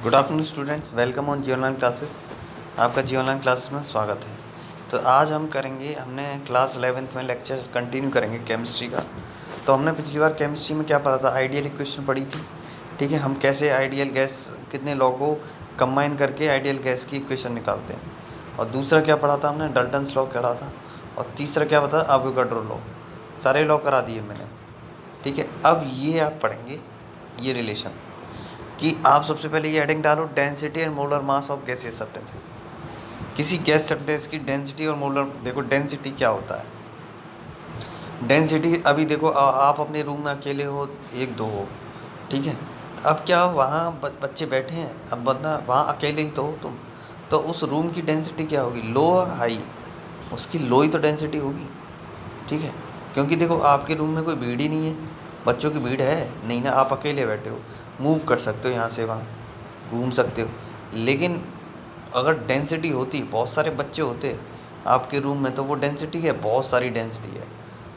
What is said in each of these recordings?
Good afternoon students, welcome on G online classes. आपका G online classes में स्वागत है। तो आज हमने क्लास 11th में लेक्चर कंटिन्यू करेंगे केमिस्ट्री का। तो हमने पिछली बार केमिस्ट्री में क्या पढ़ा था, आइडियल इक्वेशन पढ़ी थी। ठीक है, हम कैसे आइडियल गैस कितने लॉ को कंबाइन करके आइडियल गैस की इक्वेशन निकालते हैं। और दूसरा क्या पढ़ा था हमने, डाल्टन्स लॉ पढ़ा था। और तीसरा क्या पता, अवोगाड्रो लॉ। सारे लॉ करा दिए मैंने। ठीक है, अब ये आप पढ़ेंगे ये रिलेशन कि आप सबसे पहले ये हेडिंग डालो, density and molar mass of gaseous substances. किसी गैस सब्सटेंस की डेंसिटी और मोलर, देखो डेंसिटी क्या होता है। डेंसिटी अभी देखो आप अपने रूम में अकेले हो, एक दो हो, ठीक है। तो अब क्या वहाँ बच्चे बैठे हैं, अब बंदा वहाँ अकेले ही तो हो तुम, तो उस रूम की डेंसिटी क्या होगी, लो हाई, उसकी लो ही तो डेंसिटी होगी। ठीक है, क्योंकि देखो आपके रूम में कोई भीड़ ही नहीं है, बच्चों की भीड़ है नहीं ना, आप अकेले बैठे हो, मूव कर सकते हो यहाँ से वहाँ, घूम सकते हो। लेकिन अगर डेंसिटी होती, बहुत सारे बच्चे होते आपके रूम में, तो वो डेंसिटी है, बहुत सारी डेंसिटी है,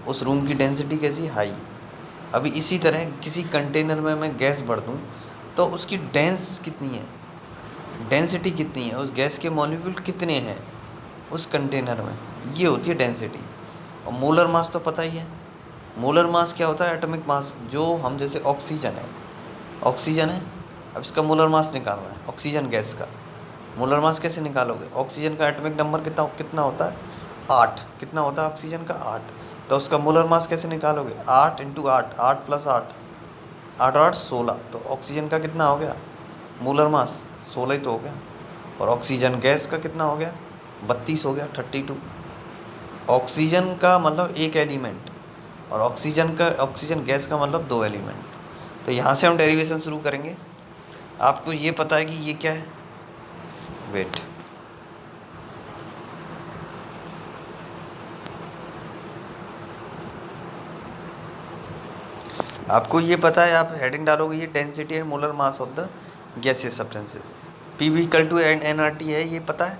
उस रूम की डेंसिटी कैसी, हाई। अभी इसी तरह किसी कंटेनर में मैं गैस भर दूँ तो उसकी डेंस कितनी है, डेंसिटी कितनी है, उस गैस के मॉलिक्यूल कितने हैं उस कंटेनर में, ये होती है डेंसिटी। और मोलर मास तो पता ही है, मोलर मास क्या होता है, एटॉमिक मास। जो हम जैसे ऑक्सीजन है, ऑक्सीजन है, अब इसका मोलर मास निकालना है, ऑक्सीजन गैस का मोलर मास कैसे निकालोगे। ऑक्सीजन का एटॉमिक नंबर कितना कितना होता है, 8। कितना होता है ऑक्सीजन का, 8। तो उसका मोलर मास कैसे निकालोगे, 8 इंटू 8, 8 प्लस 8, 8 और 8 16। तो ऑक्सीजन का कितना हो गया मोलर मास, 16 ही तो हो गया। और ऑक्सीजन गैस का कितना हो गया, 32 हो गया, 32। ऑक्सीजन का मतलब एक एलिमेंट, और ऑक्सीजन गैस का मतलब 2 एलिमेंट। तो यहाँ से हम डेरिवेशन शुरू करेंगे। आपको ये पता है कि ये क्या है, वेट। आपको ये पता है, आप हेडिंग डालोगे ये density and molar mass of the gaseous substances, P equal to N R T है, ये पता है।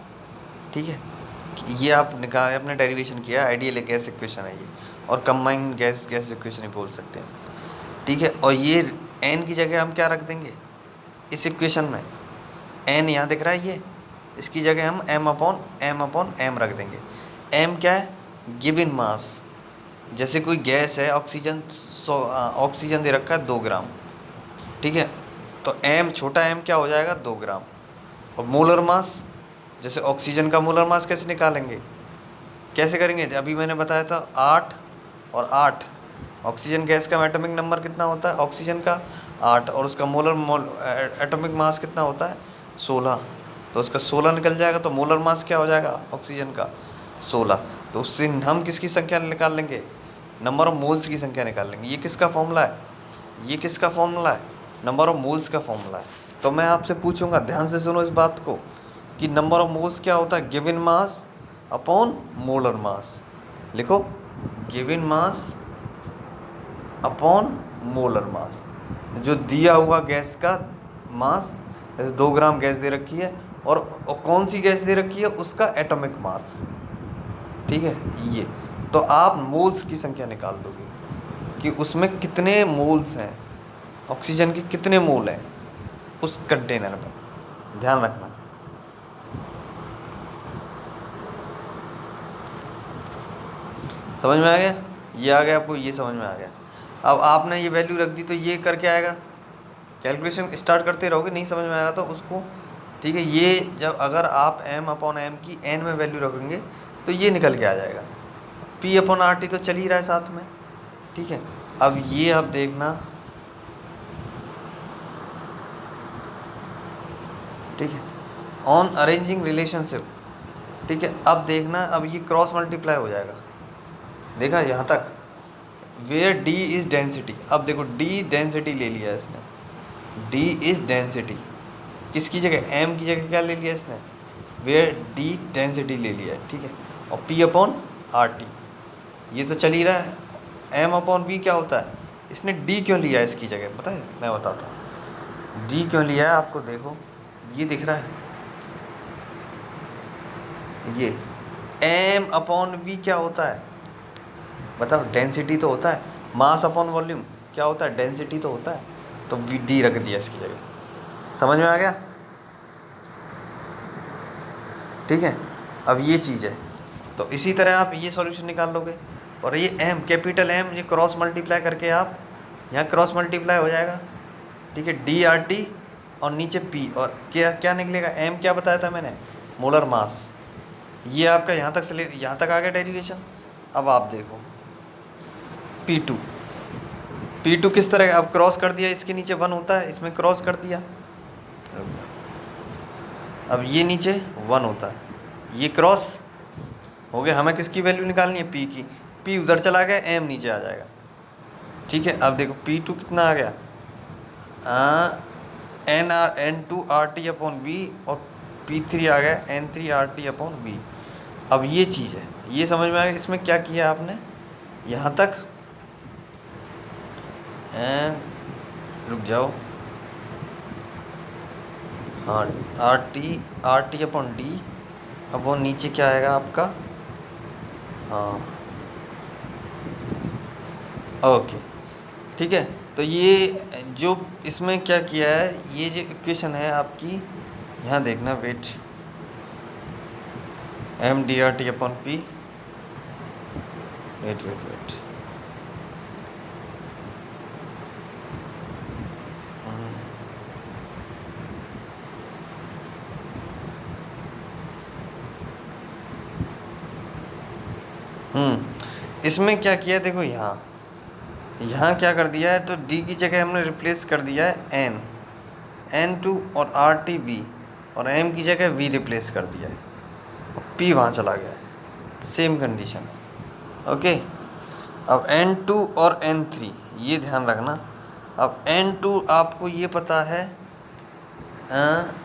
ठीक है, ये आप निकाल अपने डेरिवेशन किया, आइडियल गैस इक्वेशन है ये, और कंबाइंड गैस गैस इक्वेशन ही बोल सकते हैं। ठीक है, और ये एन की जगह हम क्या रख देंगे इस इक्वेशन में, एन यहाँ दिख रहा है ये, इसकी जगह हम एम अपॉन एम रख देंगे। एम क्या है, गिवन मास। जैसे कोई गैस है, ऑक्सीजन, ऑक्सीजन दे रखा है 2 ग्राम, ठीक है, तो एम, छोटा एम क्या हो जाएगा, 2 ग्राम। और मोलर मास, जैसे ऑक्सीजन का मोलर मास कैसे निकालेंगे, कैसे करेंगे, अभी मैंने बताया था 8 और 8। ऑक्सीजन गैस का एटॉमिक नंबर कितना होता है ऑक्सीजन का, 8, और उसका एटॉमिक मास कितना होता है, 16। तो उसका 16 निकल जाएगा, तो मोलर मास क्या हो जाएगा ऑक्सीजन का, 16। तो उससे हम किसकी संख्या निकाल लेंगे, नंबर ऑफ मोल्स की संख्या निकाल लेंगे। ये किसका फॉर्मूला है, ये किसका फॉर्मूला है, नंबर ऑफ मोल्स का फॉर्मूला है। तो मैं आपसे पूछूंगा, ध्यान से सुनो इस बात को, कि नंबर ऑफ मोल्स क्या होता है, given mass upon molar mass. लिखो, given mass upon molar mass, जो दिया हुआ गैस का मास, जैसे 2 ग्राम गैस दे रखी है, और कौन सी गैस दे रखी है उसका एटॉमिक मास। ठीक है, ये तो आप मोल्स की संख्या निकाल दोगे कि उसमें कितने मोल्स हैं, ऑक्सीजन के कितने मोल हैं उस कंटेनर में, ध्यान रखना। समझ में आ गया, ये आ गया आपको, ये समझ में आ गया। अब आपने ये वैल्यू रख दी तो ये करके आएगा, कैलकुलेशन स्टार्ट करते रहोगे, नहीं समझ में आएगा तो उसको, ठीक है। ये जब अगर आप एम अपॉन एम की एन में वैल्यू रखेंगे तो ये निकल के आ जाएगा, पी अपॉन आर टी तो चल ही रहा है साथ में। ठीक है, अब ये आप देखना, ठीक है, ऑन अरेंजिंग रिलेशनशिप। ठीक है, अब देखना, अब ये क्रॉस मल्टीप्लाई हो जाएगा, देखा यहाँ तक, वेयर डी इज डेंसिटी। अब देखो डी डेंसिटी ले लिया इसने, डी इज डेंसिटी, किसकी जगह, एम की जगह क्या ले लिया इसने, वेयर डी डेंसिटी ले लिया है। ठीक है, और पी अपॉन आर टी ये तो चल ही रहा है। एम अपॉन वी क्या होता है, इसने डी क्यों लिया है इसकी जगह, पता है, मैं बताता हूँ डी क्यों लिया है आपको। देखो ये दिख रहा है, ये एम अपॉन वी क्या होता है, बताओ, डेंसिटी तो होता है, मास अपॉन वॉल्यूम क्या होता है, डेंसिटी तो होता है। तो वी डी रख दिया इसकी जगह, समझ में आ गया। ठीक है। अब ये चीज़ है, तो इसी तरह आप ये सॉल्यूशन निकाल लोगे। और ये एम, कैपिटल एम, ये क्रॉस मल्टीप्लाई करके आप यहाँ क्रॉस मल्टीप्लाई हो जाएगा, ठीक है, डी आर टी और नीचे पी, और क्या क्या निकलेगा, एम क्या बताया था मैंने, मोलर मास। ये आपका यहाँ तक से यहाँ तक आ गया डेरिवेशन। अब आप देखो P2, P2 किस तरह, अब क्रॉस कर दिया, इसके नीचे 1 होता है, इसमें क्रॉस कर दिया, अब ये नीचे 1 होता है, ये क्रॉस हो गया। हमें किसकी वैल्यू निकालनी है, P की। P उधर चला गया, M नीचे आ जाएगा, ठीक है। अब देखो P2 कितना आ गया, N2 RT अपॉन V, और P3 आ गया N3 RT अपॉन V। अब ये चीज़ है, ये समझ में आ गया। इसमें क्या किया आपने, यहाँ तक रुक जाओ, हाँ, RT अपॉन D अपॉन नीचे क्या आएगा आपका, हाँ ओके, ठीक है। तो ये जो इसमें क्या किया है, ये जो इक्वेशन है आपकी, यहाँ देखना, wait, MDRT upon P, wait, इसमें क्या किया, देखो यहाँ क्या कर दिया है, तो D की जगह हमने रिप्लेस कर दिया है N2 और RT V, और M की जगह V रिप्लेस कर दिया है, P वहाँ चला गया है, सेम कंडीशन है, ओके। अब N2 और N3 ये ध्यान रखना। अब N2 आपको ये पता है,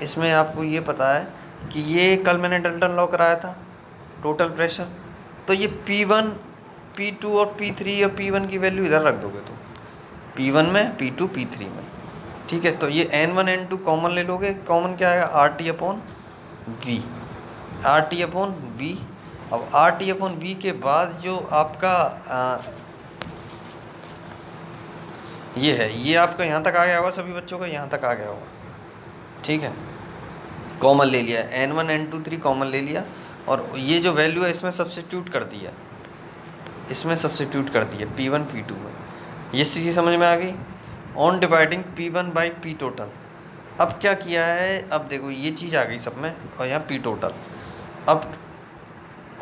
इसमें आपको ये पता है कि ये कल मैंने डल्टन लॉ कराया था, टोटल प्रेशर। तो ये P1, P2 और P3 और P1 की वैल्यू इधर रख दोगे तो P1 में, P2 P3 में, ठीक है। तो ये N1 N2 कॉमन ले लोगे, कॉमन क्या आएगा, RT upon V, RT upon V। अब RT अपॉन V के बाद जो आपका ये है, ये आपका यहाँ तक आ गया होगा, सभी बच्चों का यहाँ तक आ गया होगा, ठीक है। कॉमन ले लिया, N1 N2 3 कॉमन ले लिया, और ये जो वैल्यू है इसमें सब्स्टिट्यूट कर दिया, P1 P2 में। ये चीज़ समझ में आ गई। On dividing P1 by P total. अब क्या किया है, अब देखो ये चीज़ आ गई सब में, और यहाँ P टोटल। अब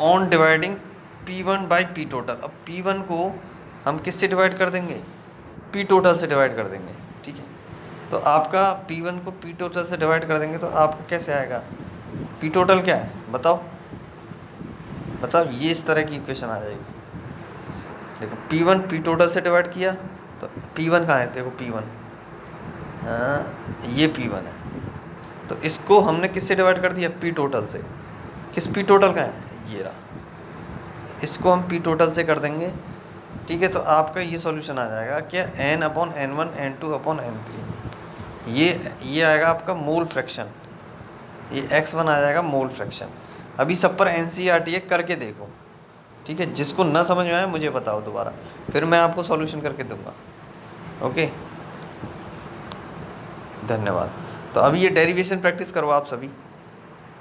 on dividing P1 by P total. अब P1 को हम किससे डिवाइड कर देंगे, P टोटल से डिवाइड कर देंगे, ठीक है। तो आपका P1 को P टोटल से डिवाइड कर देंगे, तो आपका कैसे आएगा, P टोटल क्या है बताओ, ये इस तरह की इक्वेशन आ जाएगी। देखो P1 P टोटल से डिवाइड किया, तो P1 कहाँ है, देखो P1, हाँ ये P1 है, तो इसको हमने किससे डिवाइड कर दिया, P टोटल से। किस P टोटल का है, ये रहा, इसको हम P टोटल से कर देंगे, ठीक है। तो आपका ये सॉल्यूशन आ जाएगा क्या, N upon N1 N2 upon N3। ये आएगा आपका मोल फ्रैक्शन, ये x1 आ जाएगा मोल फ्रैक्शन। अभी सब पर NCERT करके देखो, ठीक है। जिसको ना समझ में आए मुझे बताओ दोबारा, फिर मैं आपको सॉल्यूशन करके दूंगा, ओके। धन्यवाद। तो अभी ये डेरिवेशन प्रैक्टिस करो आप सभी।